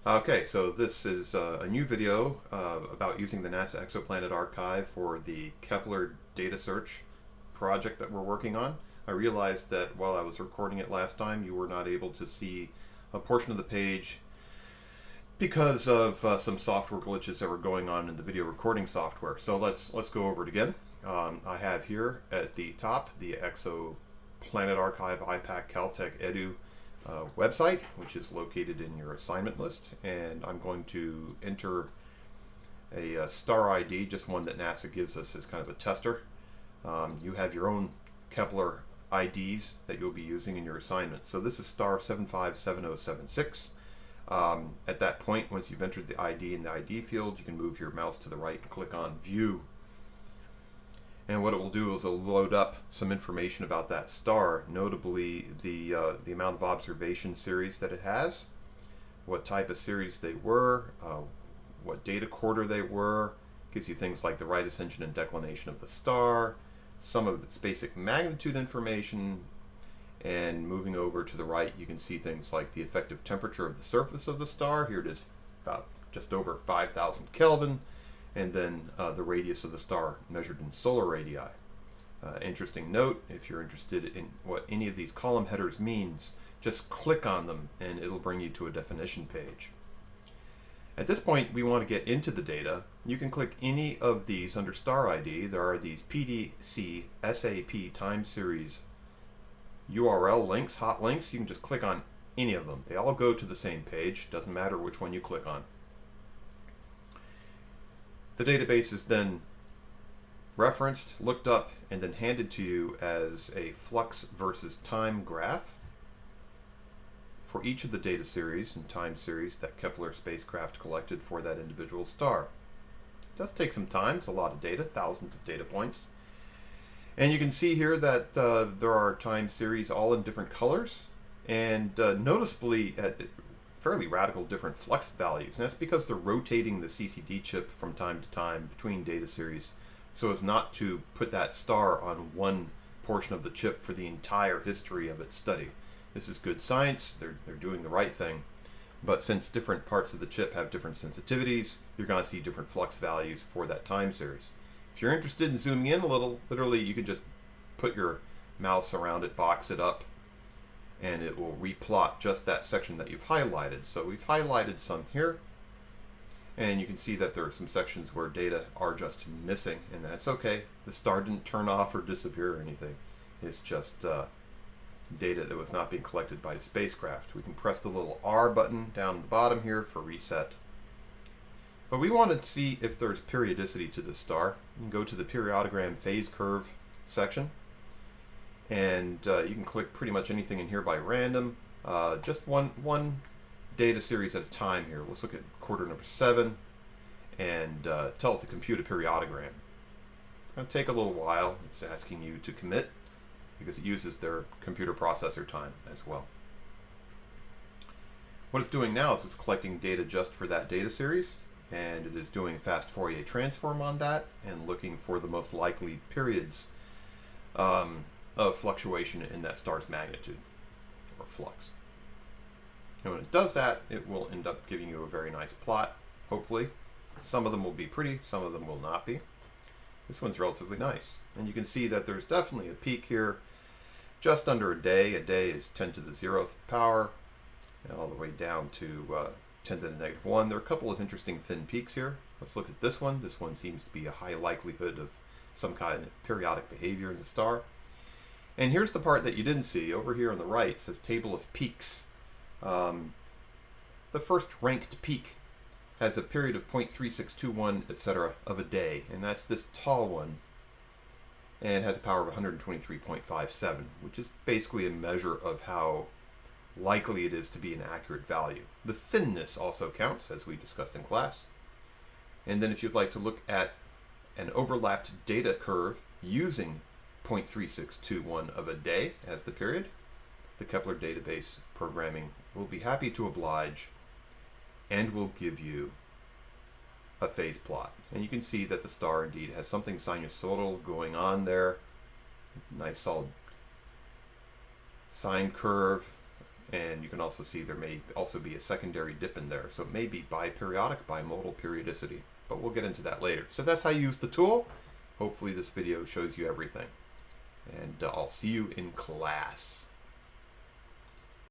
Okay, so this is a new video about using the NASA Exoplanet Archive for the Kepler data search project that we're working on. I realized that while I was recording it last time, you were not able to see a portion of the page because of some software glitches that were going on in the video recording software. So let's go over it again. I have here at the top the Exoplanet Archive IPAC Caltech Edu website, which is located in your assignment list, and I'm going to enter a star ID, just one that NASA gives us as kind of a tester. You have your own Kepler IDs that you'll be using in your assignment. So this is star 757076. At that point, once you've entered the ID in the ID field, you can move your mouse to the right and click on View. And what it will do is it'll load up some information about that star, notably the amount of observation series that it has, what type of series they were, what data quarter they were. Gives you things like the right ascension and declination of the star, some of its basic magnitude information, and moving over to the right, you can see things like the effective temperature of the surface of the star. Here it is about just over 5,000 Kelvin. And then the radius of the star measured in solar radii. Interesting note, if you're interested in what any of these column headers means, just click on them and it'll bring you to a definition page. At this point, we want to get into the data. You can click any of these under star ID. There are these PDC SAP time series URL links, hot links. You can just click on any of them. They all go to the same page. Doesn't matter which one you click on. The database is then referenced, looked up, and then handed to you as a flux versus time graph for each of the data series and time series that Kepler spacecraft collected for that individual star. It does take some time. It's a lot of data, thousands of data points. And you can see here that there are time series all in different colors, and noticeably at fairly radical different flux values, and that's because they're rotating the CCD chip from time to time between data series so as not to put that star on one portion of the chip for the entire history of its study. This is good science, they're doing the right thing, but since different parts of the chip have different sensitivities, you're going to see different flux values for that time series. If you're interested in zooming in a little, literally you can just put your mouse around it, box it up, and it will replot just that section that you've highlighted. So we've highlighted some here, and you can see that there are some sections where data are just missing, and that's okay. The star didn't turn off or disappear or anything. It's just data that was not being collected by a spacecraft. We can press the little R button down at the bottom here for reset. But we want to see if there's periodicity to this star. You can go to the periodogram phase curve section, and you can click pretty much anything in here by random. Just one data series at a time here. Let's look at quarter number 7 and tell it to compute a periodogram. It's going to take a little while. It's asking you to commit because it uses their computer processor time as well. What it's doing now is it's collecting data just for that data series, and it is doing a fast Fourier transform on that and looking for the most likely periods of fluctuation in that star's magnitude or flux. And when it does that, it will end up giving you a very nice plot, hopefully. Some of them will be pretty, some of them will not be. This one's relatively nice. And you can see that there's definitely a peak here just under a day. A day is 10 to the 0th power, and all the way down to 10 to the negative 1. There are a couple of interesting thin peaks here. Let's look at this one. This one seems to be a high likelihood of some kind of periodic behavior in the star. And here's the part that you didn't see. Over here on the right, it says table of peaks. The first ranked peak has a period of 0.3621, etc. of a day, and that's this tall one, and has a power of 123.57, which is basically a measure of how likely it is to be an accurate value. The thinness also counts, as we discussed in class. And then if you'd like to look at an overlapped data curve using 0.3621 of a day as the period, the Kepler database programming will be happy to oblige and will give you a phase plot. And you can see that the star indeed has something sinusoidal going on there. Nice solid sine curve And you can also see there may also be a secondary dip in there. So it may be biperiodic, bimodal periodicity. But we'll get into that later. So that's how you use the tool. Hopefully this video shows you everything. And I'll see you in class.